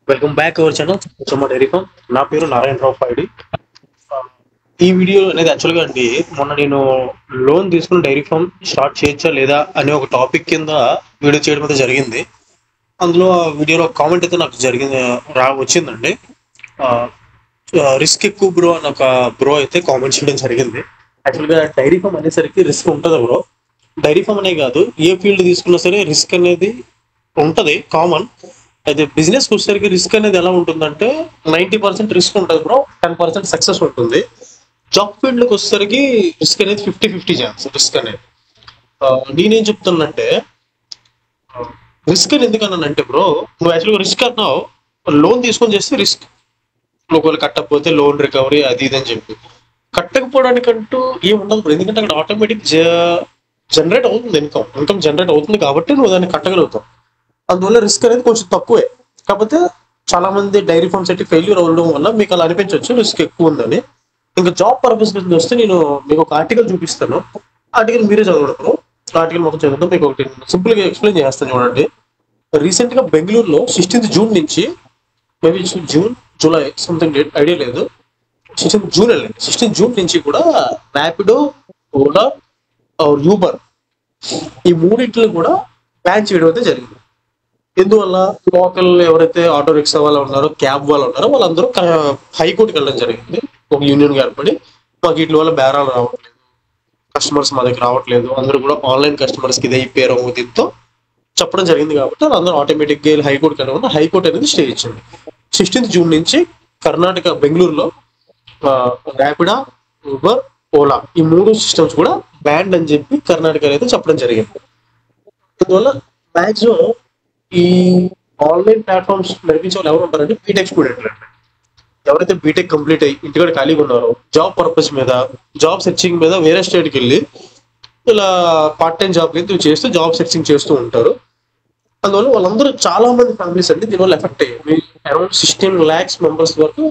Welcome back our channel Suma dairy farm. నా పేరు నారాయణరావు పైడి. ఆ, ఈ వీడియో అనేది యాక్చువల్గా అండి, మొన్న నేను లోన్ తీసుకుని డైరీ ఫామ్ స్టార్ట్ చేయొచ్చా లేదా అనే ఒక టాపిక్ కింద వీడియో చేయడం అయితే జరిగింది. అందులో ఆ వీడియోలో కామెంట్ అయితే నాకు జరిగింది, వచ్చిందండి. రిస్క్ ఎక్కువ బ్రో అని ఒక బ్రో అయితే కామెంట్ చేయడం జరిగింది. యాక్చువల్గా డైరీ ఫామ్ అనేసరికి రిస్క్ ఉంటుంది బ్రో. డైరీ ఫామ్ అనే కాదు, ఏ ఫీల్డ్ తీసుకున్నా సరే రిస్క్ అనేది ఉంటది, కామన్. అయితే బిజినెస్ వచ్చేసరికి రిస్క్ అనేది ఎలా ఉంటుందంటే 90% రిస్క్ ఉంటుంది బ్రో, 10% సక్సెస్ ఉంటుంది. జాబ్ ఫీల్డ్కి వచ్చేసరికి రిస్క్ అనేది 50-50 ఛాన్స్ రిస్క్ అనేది. నేనేం చెప్తున్నానంటే, రిస్క్ అని ఎందుకన్నానంటే బ్రో, నువ్వు యాక్చువల్గా రిస్క్ అన్నావు, లోన్ తీసుకొని చేస్తే రిస్క్. ఒకవేళ కట్టకపోతే లోన్ రికవరీ అది ఇది అని చెప్పి, కట్టకపోవడానికంటూ ఏం ఉండదు బ్రో. ఎందుకంటే అక్కడ ఆటోమేటిక్ జనరేట్ అవుతుంది, ఇన్కమ్ జనరేట్ అవుతుంది కాబట్టి నువ్వు దాన్ని కట్టగలుగుతావు. అందువల్ల రిస్క్ అనేది కొంచెం తక్కువే. కాకపోతే చాలా మంది డైరీ ఫార్మ్స్ అయితే ఫెయిల్యూర్ అవ్వడం వల్ల మీకు అలా అనిపించవచ్చు రిస్క్ ఎక్కువ ఉందని. ఇంకా జాబ్ పర్పస్ నుంచి వస్తే నేను మీకు ఒక ఆర్టికల్ చూపిస్తాను. ఆర్టికల్ మీరే చదవడం. ఆర్టికల్ మొత్తం చదువుతాం, మీకు ఒకటి సింపుల్ గా ఎక్స్ప్లెయిన్ చేస్తాను చూడండి. రీసెంట్ గా బెంగళూరులో 16th జూన్ నుంచి, maybe June July something date idea లేదు, 16th జూన్ వెళ్ళండి. 16th జూన్ నుంచి కూడా ర్యాపిడో, ఓలా, యూబర్, ఈ మూడింటిలో కూడా బ్యాన్ చేయడం అయితే జరిగింది. ఎందువల్ల లోకల్ ఎవరైతే ఆటో రిక్షా వాళ్ళు ఉన్నారో, క్యాబ్ వాళ్ళు ఉన్నారో, వాళ్ళందరూ హైకోర్టుకి వెళ్ళడం జరిగింది. ఒక యూనియన్ ఏర్పడి మాకు వీటి వల్ల బేరాలు రావట్లేదు, కస్టమర్స్ మా దగ్గర రావట్లేదు, అందరూ కూడా ఆన్లైన్ కస్టమర్స్ కి ఇదే పేరు దీంతో చెప్పడం జరిగింది. కాబట్టి వాళ్ళందరూ ఆటోమేటిక్గా వెళ్ళి హైకోర్టుకి వెళ్ళకుండా హైకోర్టు అనేది స్టే ఇచ్చింది. 16th జూన్ నుంచి కర్ణాటక బెంగళూరులో ర్యాపిడా, ఊబర్, ఓలా ఈ మూడు సిస్టమ్స్ కూడా బ్యాండ్ అని చెప్పి కర్ణాటక అయితే చెప్పడం జరిగింది. అందువల్ల మాక్సిమం ఈ ఆన్లైన్ ప్లాట్ఫామ్స్ నడిపించే వాళ్ళు ఎవరు ఉంటారంటే బీటెక్ స్టూడెంట్లు అండి. ఎవరైతే బీటెక్ కంప్లీట్ అయ్యి ఇంటికాడ ఖాళీగా ఉన్నారో, జాబ్ పర్పస్ మీద, జాబ్ సెర్చింగ్ మీద వేరే స్టేట్కి వెళ్ళి ఇలా పార్ట్ టైం జాబ్ కింద చేస్తూ జాబ్ సెర్చింగ్ చేస్తూ ఉంటారు. అందువల్ల వాళ్ళందరూ చాలా మంది ఫ్యామిలీస్ అండి దీనివల్ల ఎఫెక్ట్ అయ్యాయి. అరౌండ్ 16 lakhs మెంబర్స్ వరకు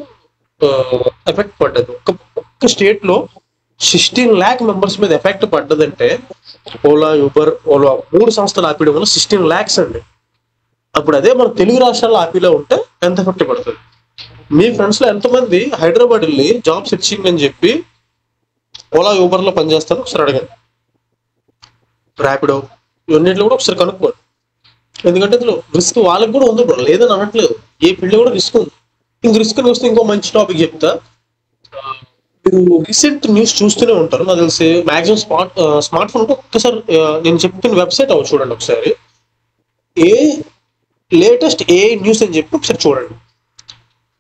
ఎఫెక్ట్ పడ్డది. ఒక్క స్టేట్ లో 16 lakh మెంబర్స్ మీద ఎఫెక్ట్ పడ్డదంటే, ఓలా, యూబర్, ఓలా మూడు సంస్థలు ఆపేయడం వల్ల 16 lakhs అండి. అప్పుడు అదే మన తెలుగు రాష్ట్రాల్లో ఆపీలో ఉంటే ఎంత ఎఫెక్ట్ పడుతుంది? మీ ఫ్రెండ్స్ లో ఎంతమంది హైదరాబాద్ వెళ్ళి జాబ్ సెర్చింగ్ అని చెప్పి ఓలా, యూబర్ లో పనిచేస్తారు? ఒకసారి అడగండి. ర్యాపిడో ఇవన్నింటిలో కూడా ఒకసారి కనుక్కోండి. ఎందుకంటే ఇందులో రిస్క్ వాళ్ళకి కూడా ఉంది బ్రో, లేదని అనట్లేదు. ఏ ఫీల్డ్ కూడా రిస్క్ ఉంది. ఇంక రిస్క్ అని వస్తే ఇంకో మంచి టాపిక్ చెప్తా. మీరు రీసెంట్ న్యూస్ చూస్తూనే ఉంటారు నాకు తెలిసి. మాక్సిమం స్మార్ట్ ఫోన్ ఒక్కసారి నేను చెప్పిన వెబ్సైట్ అవి చూడండి ఒకసారి. ఏ లేటెస్ట్ ఏఐ న్యూస్ అని చెప్పి ఒకసారి చూడండి.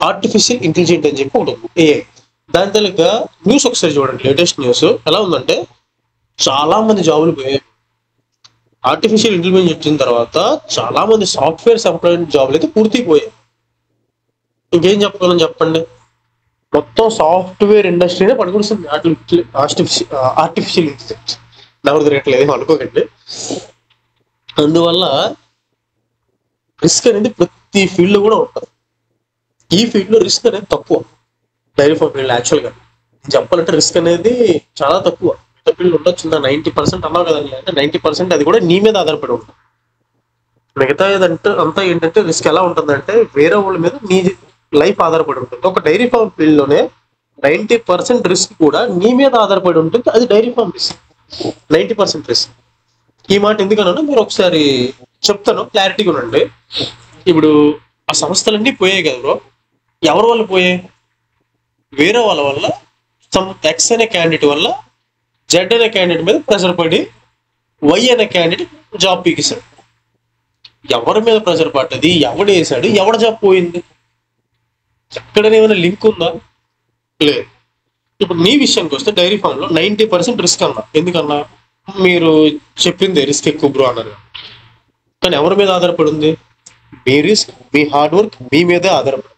ఆర్టిఫిషియల్ ఇంటెలిజెంట్ అని చెప్పి ఒకటి ఏఐ, దాని తలక న్యూస్ ఒకసారి చూడండి. లేటెస్ట్ న్యూస్ ఎలా ఉందంటే, చాలా మంది జాబులు పోయాయి. ఆర్టిఫిషియల్ ఇంటెలిజెన్స్ వచ్చిన తర్వాత చాలా మంది సాఫ్ట్వేర్ ఎంప్లాయ్మెంట్ జాబులు అయితే పూర్తిగా పోయాయి. ఇంకేం చెప్పగలను చెప్పండి? మొత్తం సాఫ్ట్వేర్ ఇండస్ట్రీనే పడుకొస్తుంది ఆర్టిఫిషియల్ ఇంటెలిజెన్స్. ఎవరు తిరగట్లేదు అనుకోకండి. అందువల్ల రిస్క్ అనేది ప్రతి ఫీల్డ్ లో కూడా ఉంటుంది. ఈ ఫీల్డ్ లో రిస్క్ అనేది తక్కువ. డైరీ ఫార్మ్ ఫీల్డ్ యాక్చువల్ గా చెప్పాలంటే రిస్క్ అనేది చాలా తక్కువ. మిగతా ఫీల్డ్ ఉండొచ్చు, 90% అన్నావు కదండి, అంటే 90% అది కూడా నీ మీద ఆధారపడి ఉంటుంది. మిగతా ఏదంటే అంతా ఏంటంటే రిస్క్ ఎలా ఉంటుందంటే, వేరే వాళ్ళ మీద నీ లైఫ్ ఆధారపడి ఉంటుంది. ఒక డైరీ ఫార్మ్ ఫీల్డ్ లోనే 90% రిస్క్ కూడా నీ మీద ఆధారపడి ఉంటుంది. అది డైరీ ఫార్మ్ రిస్క్, 90% రిస్క్. ఈ మాట ఎందుకన్నా మీరు ఒకసారి చెప్తాను, క్లారిటీగా ఉండండి. ఇప్పుడు ఆ సంస్థలన్నీ పోయాయి కదా బ్రో, ఎవరి వల్ల పోయాయి? వేరే వాళ్ళ వల్ల. సమ్ ఎక్స్ అనే క్యాండిడేట్ వల్ల జెడ్ అనే క్యాండిడేట్ మీద ప్రెషర్ పడి వై అనే క్యాండిడేట్ జాబ్ పీకేశాడు. ఎవరి మీద ప్రెషర్ పడ్డది, ఎవడు వేసాడు, ఎవడ జాబ్ పోయింది? ఎక్కడనే ఏమైనా లింక్ ఉందా? లేదు. ఇప్పుడు నీ విషయానికి వస్తే డైరీ ఫామ్ లో 90% రిస్క్ అన్నా. ఎందుకన్నా? మీరు చెప్పింది రిస్క్ ఎక్కువ బ్రో అన్నారు, కానీ ఎవరి మీద ఆధారపడి ఉంది? మీ రిస్క్, మీ హార్డ్ వర్క్ మీ మీదే ఆధారపడి.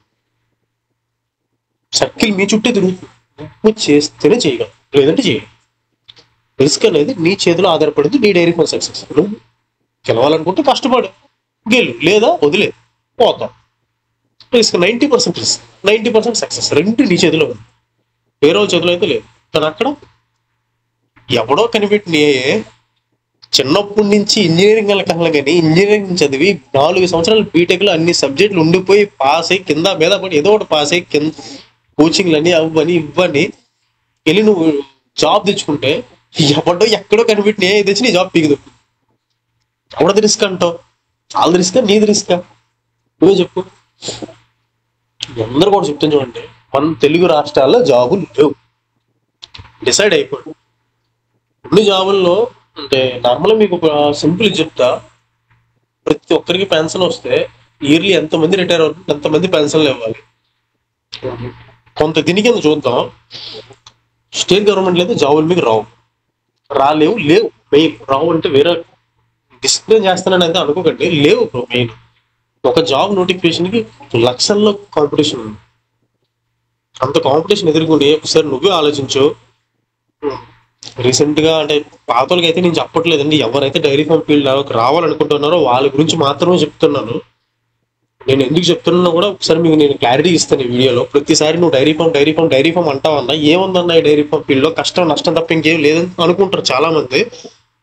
సర్కిల్ మీ చుట్టూ తిరుగుతుంది, నువ్వు చేస్తేనే చేయగలవు, లేదంటే చేయగలవు. రిస్క్ అనేది నీ చేతిలో ఆధారపడింది. నీ డైరీ ఫామ్ సక్సెస్. నువ్వు గెలవాలనుకుంటే కష్టపడు, గెలు, లేదా వదిలే, పోతాం. రిస్క్ 90% రిస్క్, 90% సక్సెస్, రెండు నీ చేతిలో ఉంది, వేరే వాళ్ళ చేతిలో అయితే లేదు. కానీ అక్కడ ఎవడో కనిపెట్టిన చిన్నప్పటి నుంచి ఇంజనీరింగ్ వెళ్ళకాల కానీ ఇంజనీరింగ్ చదివి 4 సంవత్సరాలు బీటెక్ లో అన్ని సబ్జెక్టులు ఉండిపోయి పాస్ అయ్యి కింద మీద పడి ఏదో ఒకటి పాస్ అయ్యి కింద కోచింగ్లు అని అవ్వని ఇవ్వని వెళ్ళి నువ్వు జాబ్ తెచ్చుకుంటే ఎవడో ఎక్కడో కనిపెట్టి ఏ తెచ్చి నీ జాబ్ పీకుదు. ఎవడది రిస్క్ అంటావు? వాళ్ళది రిస్కా నీది రిస్కా? నువ్వే చెప్పు. అందరూ కూడా చెప్తాను చూడండి, మన తెలుగు రాష్ట్రాల్లో జాబులు లేవు. డిసైడ్ అయిపోయి అన్ని జాబుల్లో అంటే నార్మల్గా మీకు ఒక సింపుల్ చెప్తా. ప్రతి ఒక్కరికి పెన్షన్ వస్తే ఇయర్లీ ఎంతమంది రిటైర్ అవుతుంది, ఎంతమంది పెన్షన్లు ఇవ్వాలి. కొంత దీని కింద చూద్దాం. స్టేట్ గవర్నమెంట్ అయితే జాబులు మీకు రాలేవు. మెయిన్ రావు అంటే వేరే డిసిప్లిన్ చేస్తానని అయితే అనుకోకండి, లేవు బ్రో. మెయిన్ ఒక జాబ్ నోటిఫికేషన్కి లక్షల్లో కాంపిటీషన్ ఉంది. అంత కాంపిటీషన్ ఎదుర్కొని ఒకసారి నువ్వే ఆలోచించు. రీసెంట్గా అంటే పాతోళ్ళకి అయితే నేను చెప్పట్లేదండి, ఎవరైతే డైరీ ఫామ్ ఫీల్డ్ రావాలనుకుంటున్నారో వాళ్ళ గురించి మాత్రమే చెప్తున్నాను. నేను ఎందుకు చెప్తున్నా కూడా ఒకసారి మీకు నేను క్లారిటీ ఇస్తాను ఈ వీడియోలో. ప్రతిసారి నువ్వు డైరీ ఫామ్ అంటావన్నా ఏముందన్నా ఈ డైరీ ఫామ్ ఫీల్డ్లో కష్టం నష్టం తప్ప ఇంకేం లేదని అనుకుంటారు చాలా మంది.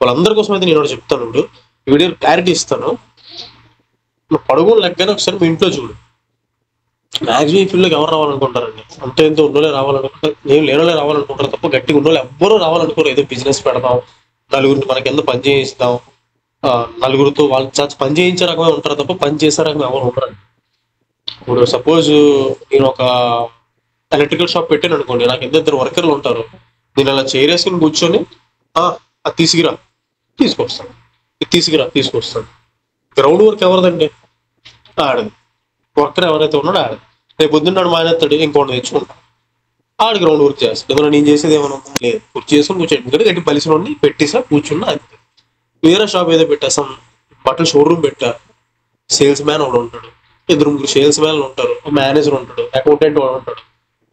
వాళ్ళందరి కోసం అయితే నేను ఒకటి చెప్తాను. ఇప్పుడు ఈ వీడియోలో క్లారిటీ ఇస్తాను. నువ్వు పడుగు లెక్కనే ఒకసారి మీ ఇంట్లో చూడు. మ్యాక్సిమం ఈ ఫీల్డ్లోకి ఎవరు రావాలనుకుంటారండి? అంతే ఎంతో ఉన్నోలే రావాలనుకుంటారు, నేను లేనోలే రావాలనుకుంటారు తప్ప గట్టిగా ఉన్నోళ్ళు ఎవ్వరూ రావాలనుకోరు. ఏదో బిజినెస్ పెడదాం, నలుగురిని మన కింద పని చేయిస్తాం, నలుగురితో వాళ్ళ చచ్చి పని చేయించే రకమే ఉంటారు తప్ప పని చేసే రకం ఎవరు ఉంటారండి. ఇప్పుడు సపోజ్ నేను ఒక ఎలక్ట్రికల్ షాప్ పెట్టాను అనుకోండి, నాకు ఇద్దరు వర్కర్లు ఉంటారు. నేను అలా చేరేసుకుని కూర్చొని అది తీసుకొస్తాను, ఇది తీసుకొస్తాను. గ్రౌండ్ వర్క్ ఎవరిదండి? ఆడది. వర్కర్ ఎవరైతే ఉన్నాడో ఆడది. రేపు పొద్దున్నాడు మానేస్తాడు, ఇంకోటి తెచ్చుకుంటాడు, ఆడు గ్రౌండ్ వర్క్ చేస్తాడు. ఏమన్నా నేను చేసేది ఏమైనా లేదు, కుర్చీ చేసుకుని కూర్చోండి. ఎందుకంటే గట్టి పలిసిన ఉండి పెట్టేసా కూర్చున్నా అంతే. వేరే షాప్ ఏదో పెట్టేస్తాం, బట్టల షోరూమ్ పెట్టా, సేల్స్ మ్యాన్ ఒకడు ఉంటాడు, 2-3 సేల్స్ మ్యాన్లు ఉంటారు, మేనేజర్ ఉంటాడు, అకౌంటెంట్ వాడు ఉంటాడు.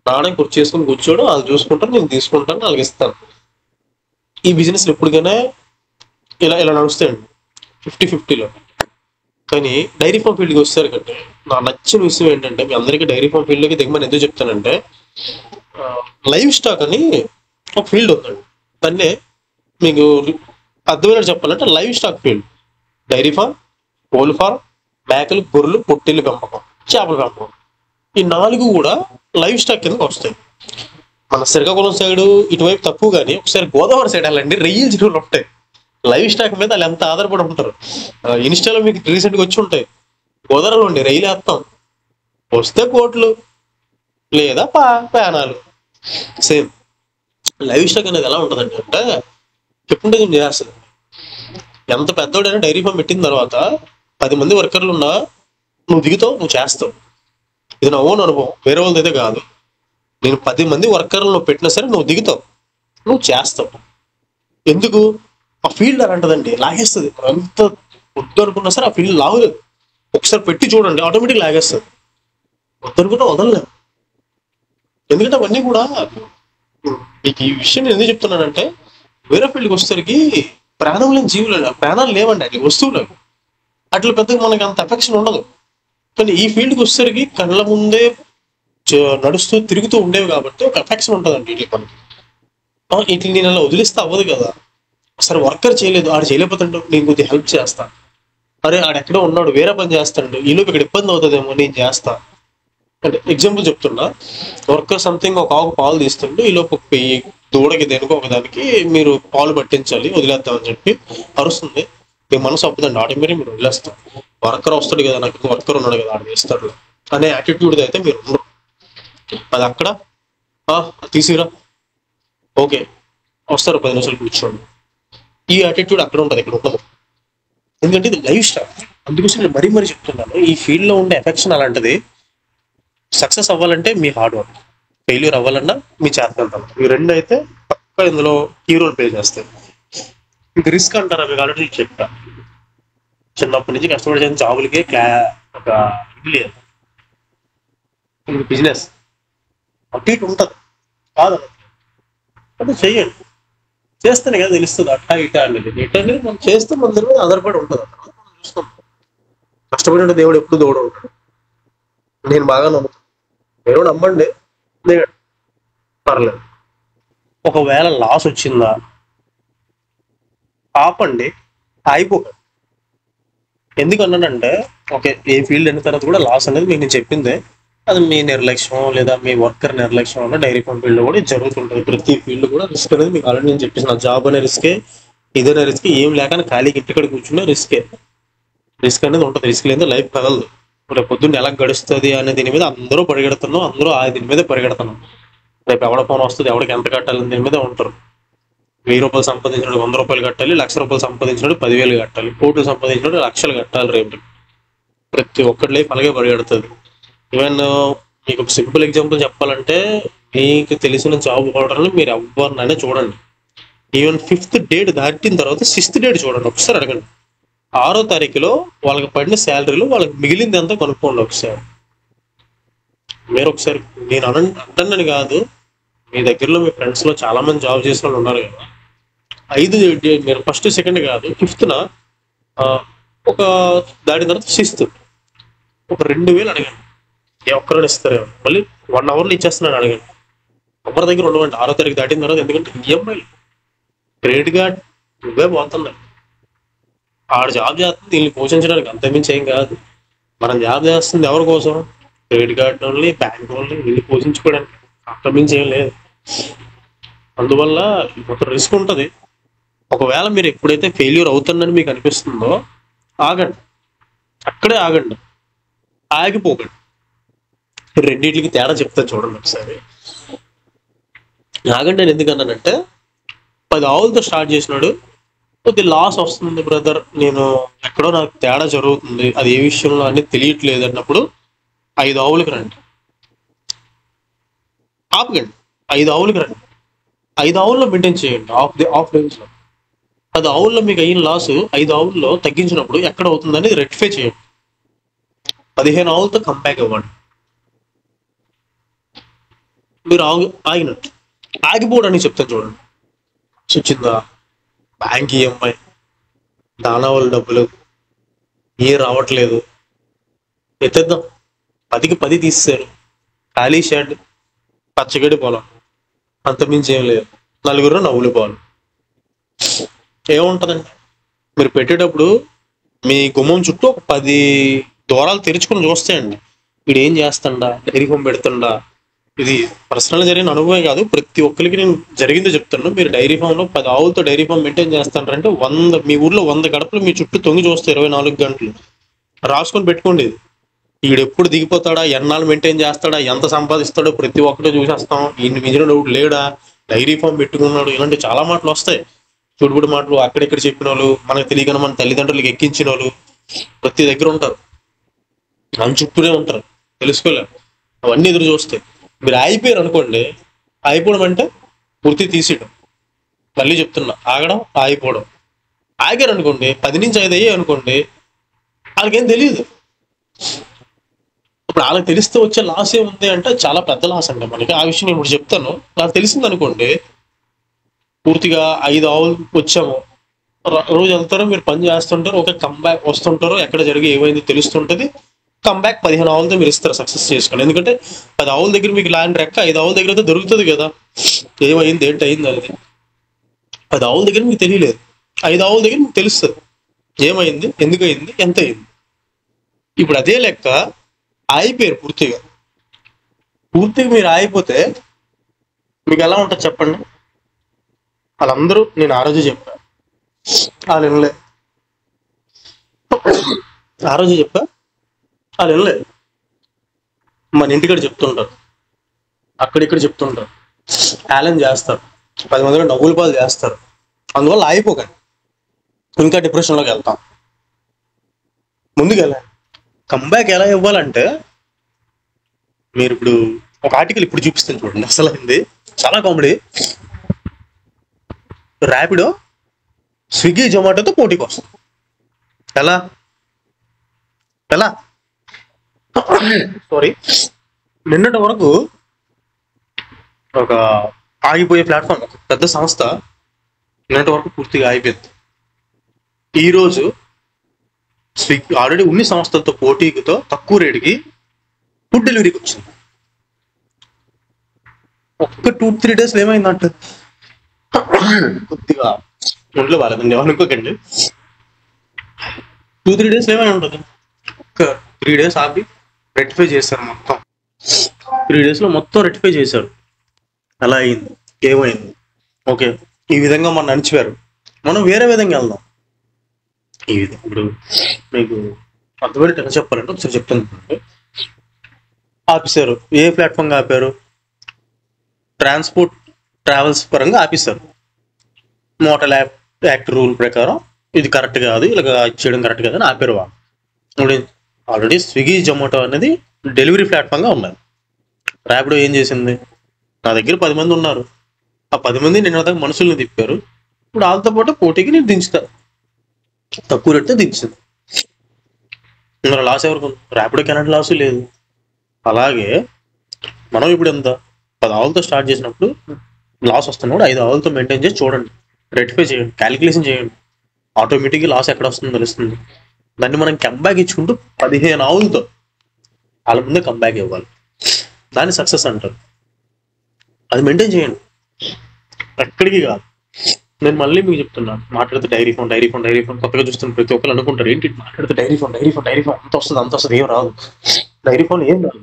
నాడే కుర్చీ చేసుకుని కూర్చోడు, వాళ్ళు చూసుకుంటారు, నేను తీసుకుంటాను, వాళ్ళకి ఇస్తాను. ఈ బిజినెస్ ఎప్పటికైనా ఇలా నడుస్తాయండి 50-50లో. కానీ డైరీ ఫామ్ ఫీల్డ్కి వచ్చేసరికి అంటే నాకు నచ్చిన విషయం ఏంటంటే, మీ అందరికీ డైరీ ఫామ్ ఫీల్డ్కి దిగమని ఎందుకు చెప్తానంటే, లైవ్ స్టాక్ అని ఒక ఫీల్డ్ ఉందండి. దాన్నే మీకు అర్థమైనట్టు చెప్పాలంటే livestock field. Dairy farm, కోల్ ఫార్మ్, మేకలు, గొర్రెలు, పొట్టేళ్ళు పెంపకం, చేపల పెంపకం, ఈ 4 కూడా లైవ్ స్టాక్ కిందకి వస్తాయి. మన శ్రీకాకుళం సైడ్ ఇటువైపు తక్కువ, కానీ ఒకసారి గోదావరి సైడ్ వెళ్ళండి, రొయ్యల చెరువులు ఉంటాయి. లైవ్ స్టాక్ మీద వాళ్ళు ఎంత ఆధారపడి ఉంటారు. ఇన్స్టాలో మీకు రీసెంట్గా వచ్చి ఉంటాయి. గోదావరిలో ఉండి రైలు వేస్తాం, వస్తే కోట్లు లేదా ప్యానాలు. సేమ్ లైవ్ స్టాక్ అనేది ఎలా ఉంటుందండి అంటే చెప్పుంటే నేను చేస్తుంది. ఎంత పెద్దోడైనా డైరీ ఫామ్ పెట్టిన తర్వాత 10 మంది వర్కర్లు ఉన్నా నువ్వు దిగుతావు, నువ్వు చేస్తావు. ఇది నా ఓన్ అనుభవం, వేరే వాళ్ళది అయితే కాదు. నేను 10 మంది వర్కర్లు నువ్వు పెట్టినా సరే నువ్వు దిగుతావు, నువ్వు చేస్తావు. ఎందుకు? ఆ ఫీల్డ్ అలాంటిదండి, లాగేస్తుంది. ఎంత వద్దు అనుకున్నా సరే ఆ ఫీల్డ్ లాగలేదు. ఒకసారి పెట్టి చూడండి, ఆటోమేటిక్ లాగేస్తుంది. వద్దనుకుంటే వదలలేదు. ఎందుకంటే అవన్నీ కూడా మీకు ఈ విషయం నేను ఎందుకు చెప్తున్నానంటే, వేరే ఫీల్డ్కి వచ్చేసరికి ప్రాణం లేని జీవులు, ప్రాణాలు లేవండి, అది వస్తువులు. అట్లా పెద్దగా మనకి అంత ఎఫెక్షన్ ఉండదు. కానీ ఈ ఫీల్డ్కి వచ్చేసరికి కళ్ళ ముందే నడుస్తూ తిరుగుతూ ఉండేవి కాబట్టి ఒక ఎఫెక్షన్ ఉంటుందండి వీటికి మనకి. వీటిని నేను అలా వదిలిస్తే అవ్వదు కదా. సరే వర్కర్ చేయలేదు, ఆడు చేయలేకపోతాడు, నేను కొద్దిగా హెల్ప్ చేస్తా. అరే ఆడెక్కడో ఉన్నాడు, వేరే పని చేస్తాడు, ఈలోపు ఇక్కడ ఇబ్బంది అవుతుందేమో, నేను చేస్తా. అంటే ఎగ్జాంపుల్ చెప్తున్నా, వర్కర్ సంథింగ్ ఒక ఆకు పాలు తీస్తుండే, ఈలోపు దూడకి దేనికో ఒకదానికి మీరు పాలు పట్టించాలి, వదిలేద్దామని చెప్పి అరుస్తుంది. మీ మనసు అప్పుదండి, ఆటోమేటిక్ మీరు వదిలేస్తాం. వర్కర్ వస్తాడు కదా, నాకు వర్కర్ ఉన్నాడు కదా, ఆడు వేస్తాడు అనే యాటిట్యూడ్ అయితే మీరు ఉండరు. అది అక్కడ తీసిరా, ఓకే వస్తారు, 10 నిమిషాలు కూర్చోండి. ఈ యాటిట్యూడ్ అక్కడ ఉంటుంది, ఇక్కడ ఉండదు. ఎందుకంటే ఇది లైఫ్ స్టైల్. అందుకోసం నేను మరీ చెప్తున్నాను, ఈ ఫీల్డ్లో ఉండే ఎఫెక్షన్ అలాంటిది. సక్సెస్ అవ్వాలంటే మీ హార్డ్ వర్క్, ఫెయిల్యూర్ అవ్వాలన్నా మీ చేతనంటాం. ఈ 2 అయితే పక్కా ఇందులో కీ రోల్ ప్లే చేస్తాయి. ఇది రిస్క్ అంటారా మీకు ఆల్రెడీ చెప్పా. చిన్నప్పటి నుంచి కష్టపడి చేసిన జాబులకే ఒక ఇది లేదు. ఇది బిజినెస్ అటు ఇటు ఉంటుంది కాదు, అది చెయ్యండి. చేస్తేనే కదా తెలుస్తుంది అట్టా ఇటా అనేది. ఇటా అనేది మనం చేస్తే మన దగ్గర ఆధారపడి ఉంటుంది. మనం చూసుకుంటాం. కష్టపడిన దేవుడు ఎప్పుడు తోడు ఉంటాడు. నేను బాగా నమ్ముతాను. దేవుడు నమ్మండి, దేవుడు ఒకవేళ లాస్ వచ్చిందా ఆపండి, ఆగిపోకండి. ఎందుకన్నానంటే ఓకే, ఏ ఫీల్డ్ అయిన తర్వాత కూడా లాస్ అనేది మీకు నేను చెప్పిందే, అది మీ నిర్లక్ష్యం లేదా మీ వర్కర్ నిర్లక్ష్యం వల్ల డైరీ ఫార్మ్ ఫీల్డ్ కూడా ఇది జరుగుతుంటుంది. ప్రతి ఫీల్డ్ కూడా రిస్క్ అనేది మీకు ఆల్రెడీ నేను చెప్పేసిన, జాబ్ అనే రిస్కే, ఇదైనా రిస్క్, ఏం లేక ఖాళీకి ఇంటికడ కూర్చున్నా రిస్కే. రిస్క్ అనేది ఉంటుంది, రిస్క్ లేదా లైఫ్ కదలదు. రేపు పొద్దున్న ఎలా గడుస్తుంది అనే దీని మీద అందరూ పరిగెడుతున్నాం, అందరూ ఆ దీని మీద పరిగెడుతున్నాం. రేపు ఎవడ ఫోన్ వస్తుంది, ఎవరికి ఎంత కట్టాలని దీని మీద ఉంటారు. 1000 రూపాయలు సంపాదించినప్పుడు 100 రూపాయలు కట్టాలి, 1,00,000 రూపాయలు సంపాదించినప్పుడు 10,000 కట్టాలి, కోట్లు సంపాదించినప్పుడు లక్షలు కట్టాలి. రేపు ప్రతి ఒక్కటి లైఫ్ అలాగే పరిగెడుతుంది. ఈవెన్ మీకు ఒక సింపుల్ ఎగ్జాంపుల్ చెప్పాలంటే, మీకు తెలిసిన జాబ్ హోల్డర్ని మీరు ఎవరినైనా చూడండి, ఈవెన్ 5th డేట్ దాటిన తర్వాత 6th డేట్ చూడండి, ఒకసారి అడగండి. 6వ తారీఖులో వాళ్ళకి పడిన శాలరీలో వాళ్ళకి మిగిలింది ఎంత కనుక్కోండి ఒకసారి. మీరు ఒకసారి, నేను అంటానని కాదు, మీ దగ్గరలో మీ ఫ్రెండ్స్లో చాలా మంది జాబ్ చేసిన వాళ్ళు ఉన్నారు కదా, 5 మీరు ఫస్ట్ సెకండ్ కాదు 5th ఒక దాటిన తర్వాత 6th ఒక 2,000 అడగండి. ఏ ఒక్కరైనా ఇస్తారేమో, మళ్ళీ 1 అవర్లో ఇచ్చేస్తున్నాను అడగండి. ఎవరి దగ్గర ఉండవండి 6వ తారీఖు దాటిన తర్వాత, ఎందుకంటే ఈఎంఐలు క్రెడిట్ కార్డ్ నువ్వే పోతున్నాయి. ఆడు జాబ్ చేస్తుంది దీన్ని పోషించడానికి, అంతమించి ఏం కాదు. మనం జాబ్ చేస్తుంది ఎవరి కోసం? క్రెడిట్ కార్డు వాళ్ళని, బ్యాంక్ వాళ్ళని, వీళ్ళు పోషించుకోవడానికి, అంతమించి ఏం లేదు. అందువల్ల ఒక రిస్క్ ఉంటుంది. ఒకవేళ మీరు ఎప్పుడైతే ఫెయిల్యూర్ అవుతుందని మీకు అనిపిస్తుందో ఆగండి, అక్కడే ఆగండి, ఆగిపోకండి. రెండింటికి తేడా చెప్తాను చూడండి ఒకసారి. ఆగండి నేను ఎందుకన్నానంటే, 10 ఆవులతో స్టార్ట్ చేసినాడు, కొద్ది లాస్ వస్తుంది బ్రదర్, నేను ఎక్కడో నాకు తేడా జరుగుతుంది, అది ఏ విషయంలో అనేది తెలియట్లేదు అన్నప్పుడు 5 ఆవులకు రండి, ఆపకండి. 5 ఆవులకు రండి, 5 ఆవుల్లో మెయింటైన్ చేయండి, ఆఫ్ డేస్లో. 10 ఆవుల్లో మీకు అయిన లాస్ 5 ఆవుల్లో తగ్గించినప్పుడు ఎక్కడ అవుతుందని రెక్టిఫై చేయండి. 15 ఆవులతో కంబ్యాక్ ఇవ్వండి. మీరు ఆగినట్టు, ఆగిపోవడానికి చెప్తాను చూడండి. వచ్చిందా బ్యాంక్ ఈఎంఐ, దానావాళ్ళ డబ్బులు ఏ రావట్లేదు, ఎత్తేద్దాం, 10కి 10 తీస్తారు, ఖాళీ షెడ్, పచ్చగడి పొలం, అంతమించి ఏం లేదు, 4 నవ్వులు పోవాలి. ఏముంటుందండి, మీరు పెట్టేటప్పుడు మీ గుమ్మం చుట్టూ ఒక 10 దూరాలు తెరుచుకుని చూస్తాయండి, వీడు ఏం చేస్తుండా, డైరీ ఫామ్ పెడుతుండా. ఇది పర్సనల్ జరిగిన అనుభవమే కాదు, ప్రతి ఒక్కరికి నేను జరిగిందో చెప్తాను. మీరు డైరీ ఫామ్లో 10 ఆవులతో డైరీ ఫామ్ మెయింటైన్ చేస్తారంటే మీ ఊర్లో 100 గడపలు మీ చుట్టూ తొంగి చూస్తే 24 గంటలు రాసుకొని పెట్టుకోండి. వీడు ఎప్పుడు దిగిపోతాడా, ఎన్నాళ్ళు మెయింటైన్ చేస్తాడా, ఎంత సంపాదిస్తాడో ప్రతి ఒక్కటి చూసేస్తాం. ఈయన మించిన లేడా, డైరీ ఫామ్ పెట్టుకున్నాడు, ఇలాంటి చాలా మాటలు వస్తాయి. చూడుబుడి మాటలు అక్కడెక్కడ చెప్పిన వాళ్ళు, మనకు తెలియకుండా మన తల్లిదండ్రులకు ఎక్కించిన వాళ్ళు ప్రతి దగ్గర ఉంటారు, మన చుట్టూనే ఉంటారు, తెలుసుకోలేము. అవన్నీ ఎదురు చూస్తాయి. మీరు ఆగిపోయారు అనుకోండి, ఆగిపోవడం అంటే పూర్తి తీసేయడం. మళ్ళీ చెప్తున్నా, ఆగడం, ఆగిపోవడం. ఆగారు అనుకోండి, 10 నుంచి 5 అయ్యాయి అనుకోండి, వాళ్ళకేం తెలియదు. ఇప్పుడు వాళ్ళకి తెలిస్తే వచ్చే లాస్ ఏముంది అంటే చాలా పెద్ద లాస్ అండి మనకి. ఆ విషయం నేను ఇప్పుడు చెప్తాను. నాకు తెలిసింది అనుకోండి, పూర్తిగా 5 ఆవులు వచ్చాము, రోజు వెళ్తారు, మీరు పని చేస్తుంటారు, ఒక కంబ్యాక్ వస్తుంటారు, ఎక్కడ జరిగి ఏమైంది తెలుస్తుంటది, కంబ్యాక్ 15 ఆవులతో మీరు ఇస్తారు సక్సెస్ చేసుకోండి. ఎందుకంటే 10 ఆవుల దగ్గర మీకు ల్యాండ్ రెక్క 5 ఆవుల దగ్గర అయితే దొరుకుతుంది కదా, ఏమైంది ఏంటి అయింది అనేది. 10 ఆవుల దగ్గర మీకు తెలియలేదు, 5 ఆవుల దగ్గర మీకు తెలుస్తుంది ఏమైంది, ఎందుకు అయింది, ఎంత అయింది. ఇప్పుడు అదే లెక్క ఆగిపోయారు పూర్తిగా మీరు ఆగిపోతే మీకు ఎలా ఉంటుంది చెప్పండి. వాళ్ళందరూ, నేను ఆ రోజు చెప్పా, వాళ్ళు వినలే, ఆ రోజు చెప్పా, వాళ్ళు వినలేదు. మన ఇంటికాడ చెప్తుంటారు, అక్కడిక్కడ చెప్తుంటారు, ఛాలెంజ్ చేస్తారు, 10 మందిలో నవ్వుల పాలు చేస్తారు. అందువల్ల ఆగిపోకండి, ఇంకా డిప్రెషన్లోకి వెళ్తాం. ముందుకు వెళ్ళండి. కంబ్యాక్ ఎలా ఇవ్వాలంటే, మీరు ఇప్పుడు ఒక ఆర్టికల్ ఇప్పుడు చూపిస్తాను చూడండి, అసలు అయింది చాలా కామెడీ. ర్యాపిడో స్విగ్గీ జొమాటోతో పోటీకి వస్తుంది. ఎలా సారీ, నిన్నటి వరకు ఒక ఆగిపోయే ప్లాట్ఫామ్, ఒక పెద్ద సంస్థ నిన్నటి వరకు పూర్తిగా ఆగిపోయింది. ఈరోజు స్విగ్గీ ఆల్రెడీ ఉన్ని సంస్థలతో పోటీతో తక్కువ రేటుకి ఫుడ్ డెలివరీకి వచ్చింది. ఒక్క 2-3 days ఏమైందంటే, కొద్దిగా ఒంట్లో బాగాలేదండి, అనుకోకండి. 2-3 డేస్ ఏమైనా ఉంటుంది, ఒక 3 డేస్ ఆపి రెక్టిఫై చేశారు మొత్తం. 3 డేస్లో మొత్తం రెక్టిఫై చేశారు. అలా అయింది, ఏమైంది, ఓకే ఈ విధంగా మనం నడిచిపోయారు. మనం వేరే విధంగా వెళ్దాం. ఈ విధంగా ఇప్పుడు మీకు అర్థమైనట్టు ఎలా చెప్పాలంటే ఒకసారి చెప్తాను. ఆపేశారు. ఏ ప్లాట్ఫామ్ ఆపారు? ట్రాన్స్పోర్ట్ ట్రావెల్స్ పరంగా ఆపేశారు. మోటార్ యాక్ట్ రూల్ ప్రకారం ఇది కరెక్ట్ కాదు, ఇలా చేయడం కరెక్ట్ కాదని ఆపారు వాళ్ళు. ఇప్పుడు ఆల్రెడీ స్విగ్గీ జొమాటో అనేది డెలివరీ ప్లాట్ఫామ్గా ఉన్నది. ర్యాపిడో ఏం చేసింది? నా దగ్గర 10 మంది ఉన్నారు, ఆ 10 మంది నేను దగ్గర మనుషుల్ని తిప్పారు. ఇప్పుడు వాళ్ళతో పాటు పోటీకి నేను దించుతా, తక్కువ రేట్తో దించింది. ఇంకా లాస్ ఎవరికి? ర్యాపిడోకి ఎలాంటి లాసు లేదు. అలాగే మనం ఇప్పుడు ఎంత 10 ఆవులతో స్టార్ట్ చేసినప్పుడు లాస్ వస్తున్నప్పుడు 5 ఆవులతో మెయింటైన్ చేసి చూడండి, రెక్టిఫై చేయండి, క్యాలిక్యులేషన్ చేయండి. ఆటోమేటిక్గా లాస్ ఎక్కడ వస్తుందో తెలుస్తుంది. దాన్ని మనం కంబ్యాక్ ఇచ్చుకుంటూ 15 ఆవులతో వాళ్ళ ముందే కంబ్యాక్ ఇవ్వాలి. దాన్ని సక్సెస్ అంటారు. అది మెయింటైన్ చేయండి, ఎక్కడికి కాదు. నేను మళ్ళీ మీకు చెప్తున్నాను, మాట్లాడితే డైరీ ఫామ్ కొత్తగా చూస్తున్న ప్రతి ఒక్కరు అనుకుంటారు ఏంటి మాట్లాడితే డైరీ ఫామ్ అంత వస్తుంది ఏం రాదు. డైరీ ఫామ్ ఏం రాదు.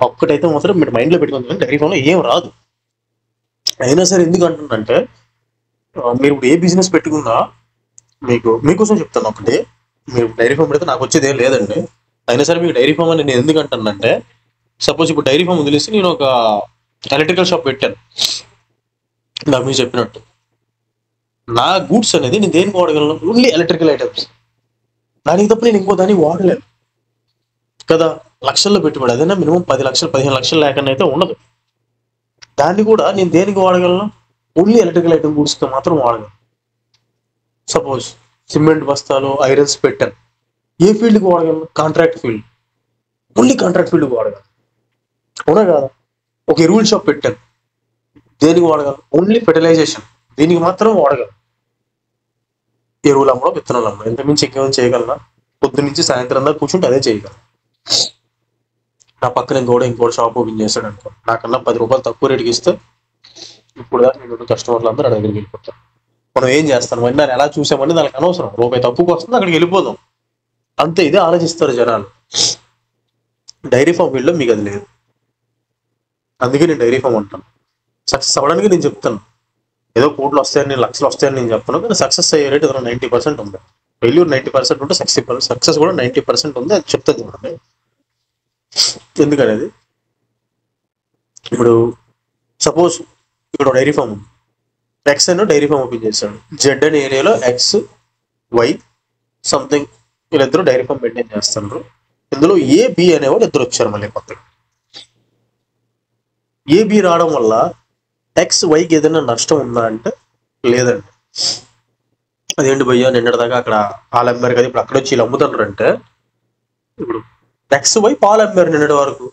ఒక్కటైతే మాత్రం మీరు మైండ్లో పెట్టుకుంటారు, డైరీ ఫామ్లో ఏం రాదు. అయినా సరే ఎందుకు అంటుందంటే, మీరు ఇప్పుడు ఏ బిజినెస్ పెట్టుకున్నా మీకోసం చెప్తాను ఒకటి, మీరు డైరీ ఫామ్ పెడితే నాకు వచ్చేది ఏం లేదండి. అయినా సరే మీకు డైరీ ఫామ్ అని నేను ఎందుకు అంటానంటే, సపోజ్ ఇప్పుడు డైరీ ఫామ్ వదిలేసి నేను ఒక ఎలక్ట్రికల్ షాప్ పెట్టాను. నాకు మీరు చెప్పినట్టు నా గూడ్స్ అనేది నేను దేనికి వాడగలను? Only electrical items. దానికి తప్ప నేను ఇంకో దానికి వాడలేను కదా. లక్షల్లో పెట్టుబడి, అదైనా మినిమం 10 లక్షలు 15 లక్షలు లేకన్నా అయితే ఉండదు. దాన్ని కూడా నేను దేనికి వాడగలను? ఓన్లీ ఎలక్ట్రికల్ ఐటమ్ గూడ్స్తో మాత్రం వాడగలను. సపోజ్ సిమెంట్ బస్తాలు, ఐరన్స్ పెట్టాను, ఏ ఫీల్డ్కి వాడగలను? కాంట్రాక్ట్ ఫీల్డ్, ఓన్లీ కాంట్రాక్ట్ ఫీల్డ్కి వాడగలను, అవునా కాదా? ఒక ఎరువుల షాప్ పెట్టాను, దేనికి వాడగలను? ఓన్లీ ఫెర్టిలైజేషన్, దీనికి మాత్రం వాడగలను. ఎరువులు అమ్మడం, విత్తనాలు అమ్మడం, ఇంతకుమించి ఇంకేమైనా చేయగలనా? పొద్దు నుంచి సాయంత్రం దాకా కూర్చుంటే అదే చేయగలను. నా పక్కన ఇంకోటి షాప్ ఓపెన్ చేశాడు అనుకో, నాకన్నా 10 రూపాయలు తక్కువ రేటుకి ఇస్తే ఇప్పుడు దాకా నేను కస్టమర్లు అందరూ నా దగ్గరికి వెళ్ళిపోతాను. మనం ఏం చేస్తాం అంటే దాన్ని ఎలా చూసామంటే దానికి అనవసరం, రూపాయి తక్కువకి వస్తుంది అక్కడికి వెళ్ళిపోదాం అంతే. ఇదే ఆలోచిస్తారు జనాలు. డైరీ ఫామ్ ఫీల్డ్లో మీకు అది లేదు. అందుకే నేను డైరీ ఫామ్ అంటాను. సక్సెస్ అవ్వడానికి నేను చెప్తాను, ఏదో కోట్లు వస్తాయని, లక్షలు వస్తాయని నేను చెప్తాను, కానీ సక్సెస్ అయ్యే రేట్ ఏదైనా 90% ఉంది. ఫెయిల్యూర్ 90% ఉంటే సక్సెస్ కూడా 90% ఉంది, అది చెప్తాను చూడండి. ఎందుకనేది, ఇప్పుడు సపోజ్ ఇక్కడ డైరీ ఫామ్ ఉంది, ఎక్స్ అని డైరీ ఫామ్ ఓపెన్ చేశాడు, జెడ్ అనే ఏరియాలో ఎక్స్ వై సంథింగ్ వీళ్ళిద్దరూ డైరీ ఫామ్ మెయింటైన్ చేస్తున్నారు. ఇందులో ఏబి అనేవాడు ఇద్దరు వచ్చారు మళ్ళీ కొత్తగా. ఏబి రావడం వల్ల ఎక్స్ వైకి ఏదైనా నష్టం ఉందా అంటే లేదండి. అదేంటి భయ్యా, నిన్నటిదాకా అక్కడ పాలు అమ్మారు కదా, ఇప్పుడు అక్కడ వచ్చి వీళ్ళు అమ్ముతున్నారు అంటే, ఇప్పుడు ఎక్స్ వై పాలు అమ్మారు నిన్నటి వరకు,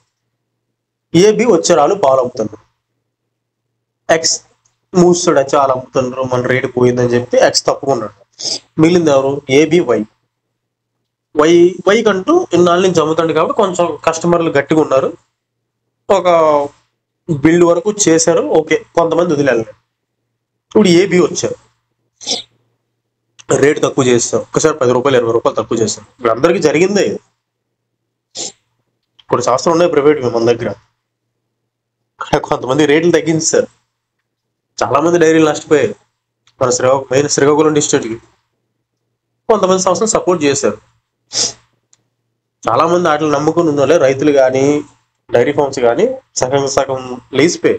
ఏబి వచ్చారు వాళ్ళు పాలు అమ్ముతున్నారు. ఎక్స్ మూస్తాడు వచ్చి వాళ్ళు అమ్ముతున్నారు, మన రేటు పోయిందని చెప్పి ఎక్స్ తప్పుకున్నాడు. మిగిలింది ఎవరు? AB why. వైకంటూ ఇన్నాళ్ళ నుంచి అమ్ముతాడు కాబట్టి కొంచెం కస్టమర్లు గట్టిగా ఉన్నారు, ఒక బిల్డ్ వరకు చేశారు, ఓకే, కొంతమంది వదిలేరు. ఇప్పుడు ఏబి వచ్చారు, రేటు తక్కువ చేస్తాం, ఒకసారి 10 రూపాయలు 20 రూపాయలు తక్కువ చేస్తాం. ఇప్పుడు అందరికీ జరిగిందే. కొన్ని సంస్థలు ఉన్నాయి ప్రైవేట్ మన దగ్గర, కొంతమంది రేట్లు తగ్గించారు, చాలా మంది డైరీలు నష్టపోయారు. మన మెయిన్ శ్రీకాకుళం డిస్ట్రిక్ట్కి కొంతమంది సంస్థలు సపోర్ట్ చేశారు. చాలా మంది వాటిని నమ్ముకుని ఉన్న రైతులు కానీ డైరీ ఫార్మ్స్ కానీ సగం లేచిపోయి.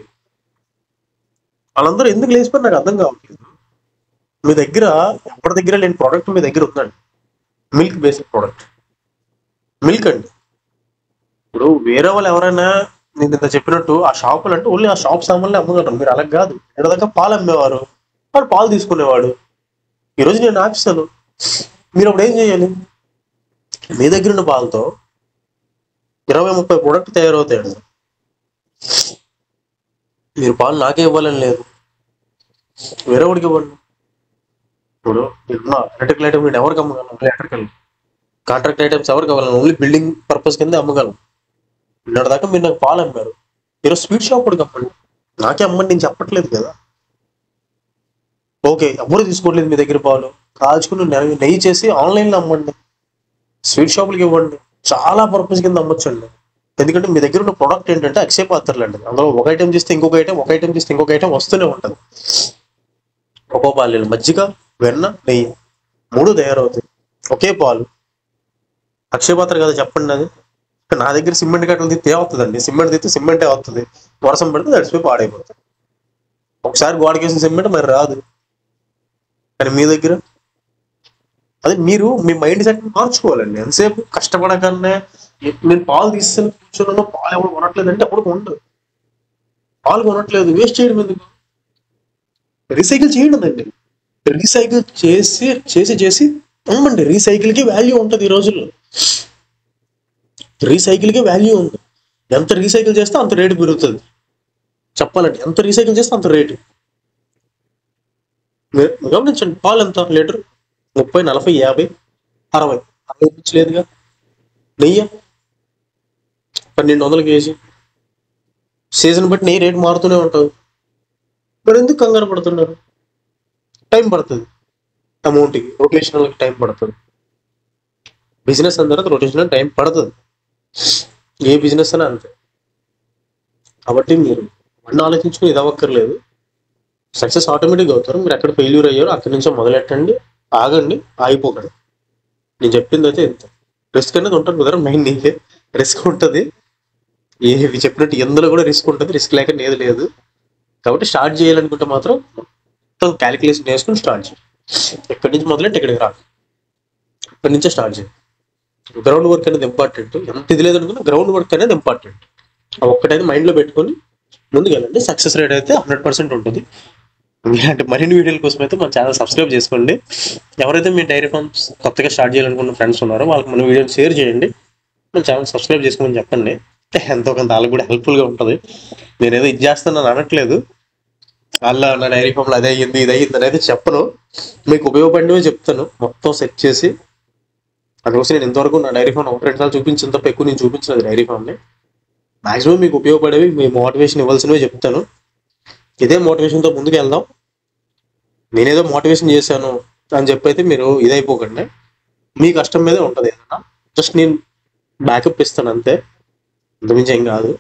వాళ్ళందరూ ఎందుకు లేచిపోయి నాకు అర్థం కావట్లేదు. మీ దగ్గర ఎవరి దగ్గర లేని ప్రోడక్ట్ మీ దగ్గర ఉందండి, మిల్క్ బేస్డ్ ప్రోడక్ట్, మిల్క్ అండి. ఇప్పుడు వేరే వాళ్ళు ఎవరైనా నేను ఇంత చెప్పినట్టు ఆ షాపులు అంటే ఓన్లీ ఆ షాప్ సామాన్లే అమ్మగలరు, మీరు అలా కాదు. ఎక్కడిదాకా పాలు అమ్మేవారు, వాడు పాలు తీసుకునేవాడు. ఈరోజు నేను ఆపిస్తాను, మీరు అప్పుడు ఏం చేయాలి? మీ దగ్గర ఉన్న పాలతో 20-30 ప్రోడక్ట్ తయారవుతాయండి. మీరు పాలు నాకే ఇవ్వాలని లేదు, వేరే వాడికి ఇవ్వండి. ఇప్పుడు ఎలక్ట్రికల్ ఐటమ్ నేను ఎవరికి అమ్మగలను? ఎలక్ట్రికల్ కాంట్రాక్ట్ ఐటమ్స్ ఎవరికి ఇవ్వాలను? ఓన్లీ బిల్డింగ్ పర్పస్ కింద అమ్మగలను. నిన్నటిదాకా మీరు నాకు పాలు అమ్మారు, ఈరోజు స్వీట్ షాప్ కూడా అమ్మండి, నాకే అమ్మండి నేను చెప్పట్లేదు కదా. ఓకే, ఎవరు తీసుకోవట్లేదు మీ దగ్గర పాలు, కాల్చుకుని నెయ్యి చేసి ఆన్లైన్లో అమ్మండి, స్వీట్ షాపులకి ఇవ్వండి, చాలా పర్పస్ కింద అమ్మొచ్చండి. ఎందుకంటే మీ దగ్గర ఉన్న ప్రోడక్ట్ ఏంటంటే అక్షయ పాత్రలు అండి. అందులో ఒక ఐటెం చేస్తే ఇంకొక ఐటెం, ఒక ఐటెం చేస్తే ఇంకొక ఐటెం వస్తూనే ఉంటుంది. ఒక్కో పాలు మజ్జిగ, వెన్న, నెయ్యి 3 తయారవుతాయి ఒకే పాలు. అక్షయ పాత్ర కదా చెప్పండి అది. నా దగ్గర సిమెంట్ గట్టలు తిత్తే అవుతుందండి, సిమెంట్ తిత్తే సిమెంటే అవుతుంది, వర్షం పడితే తడిసిపోయి పాడైపోతుంది. ఒకసారి గోడకేసిన సిమెంట్ మరి రాదు. కానీ మీ దగ్గర అదే మీరు మీ మైండ్ సెట్ మార్చుకోవాలండి. ఎంతసేపు కష్టపడకనే నేను పాలు తీస్తాను కూర్చున్నాను, పాలు ఎవరు కొనట్లేదు అంటే అప్పుడు ఉండదు. పాలు కొనట్లేదు, వేస్ట్ చేయడం ఎందుకు? రీసైకిల్ చేయండి అండి. రీసైకిల్ చేసి చేసి చేసి అమ్మండి. రీసైకిల్కి వాల్యూ ఉంటుంది ఈ రోజుల్లో. రీసైకిల్కి వాల్యూ ఉంది. ఎంత రీసైకిల్ చేస్తే అంత రేటు పెరుగుతుంది. చెప్పాలంటే ఎంత రీసైకిల్ చేస్తే అంత రేటు. గమనించండి, పాలు ఎంత లీటర్? 30, 40, 50, 60. 60 ఇప్పించలేదుగా. నెయ్యి 1200 కేజీ. సీజన్ బట్టి నెయ్యి రేటు మారుతూనే ఉంటుంది. మరి ఎందుకు కంగారు పడుతున్నారు? టైం పడుతుంది, అమౌంట్కి రొటేషనల్కి టైం పడుతుంది. బిజినెస్ అన్న తర్వాత రొటేషనల్ టైం పడుతుంది. ఏ బిజినెస్ అయినా అంతే. కాబట్టి మీరు అన్నీ ఆలోచించుకుని ఇది అవ్వక్కర్లేదు. సక్సెస్ ఆటోమేటిక్గా అవుతారు. మీరు ఎక్కడ ఫెయిల్యూర్ అయ్యారో అక్కడి నుంచో మొదలెట్టండి, ఆగండి, ఆగిపోకండి. నేను చెప్పింది అయితే ఇంత. రిస్క్ అనేది ఉంటుంది కుదర, మైండ్ నీకే రిస్క్ ఉంటుంది. ఏవి చెప్పినట్టు ఎందులో కూడా రిస్క్ ఉంటుంది, రిస్క్ లేక ఏది లేదు. కాబట్టి స్టార్ట్ చేయాలనుకుంటే మాత్రం మొత్తం క్యాలిక్యులేషన్ వేసుకుని స్టార్ట్ చేయండి. ఎక్కడి నుంచి మొదలెట్టి ఇక్కడికి రా, ఇక్కడి నుంచే స్టార్ట్ చేయండి. గ్రౌండ్ వర్క్ అనేది ఇంపార్టెంట్. ఎంత ఇది లేదనుకున్నా గ్రౌండ్ వర్క్ అనేది ఇంపార్టెంట్. ఆ ఒక్కటైతే మైండ్లో పెట్టుకొని ముందుకెళ్ళండి. సక్సెస్ రేట్ అయితే 100% ఉంటుంది. ఇలాంటి మరిన్ని వీడియోల కోసం అయితే మన ఛానల్ సబ్స్క్రైబ్ చేసుకోండి. ఎవరైతే మీ డైరీ ఫార్మ్స్ కొత్తగా స్టార్ట్ చేయాలనుకున్న ఫ్రెండ్స్ ఉన్నారో వాళ్ళకి మన వీడియోని షేర్ చేయండి. మన ఛానల్ సబ్స్క్రైబ్ చేసుకోమని చెప్పండి. ఎంతో కొంత వాళ్ళకి కూడా హెల్ప్ఫుల్గా ఉంటుంది. నేనేదో ఇది చేస్తానని అనట్లేదు. వాళ్ళ నా డైరీ ఫామ్లో అది అయ్యింది ఇది అయ్యింది అనేది చెప్పను, మీకు ఉపయోగపడినవే చెప్తాను. మొత్తం సెట్ చేసి అందుకోసం నేను ఇంతవరకు నా డైరీ ఫామ్ 1-2 సార్లు చూపించిన తప్ప ఎక్కువ నేను చూపించలేదు డైరీ ఫామ్ని. మాక్సిమం మీకు ఉపయోగపడేవి, మీ మోటివేషన్ ఇవ్వాల్సినవి చెప్తాను. ఇదే మోటివేషన్తో ముందుకు వెళ్దాం. నేనేదో మోటివేషన్ చేశాను అని చెప్పి అయితే మీరు ఇదైపోకండి. మీ కష్టం మీదే ఉంటుంది. ఏదన్నా జస్ట్ నేను బ్యాకప్ ఇస్తాను అంతే, అంతమించి ఏం కాదు.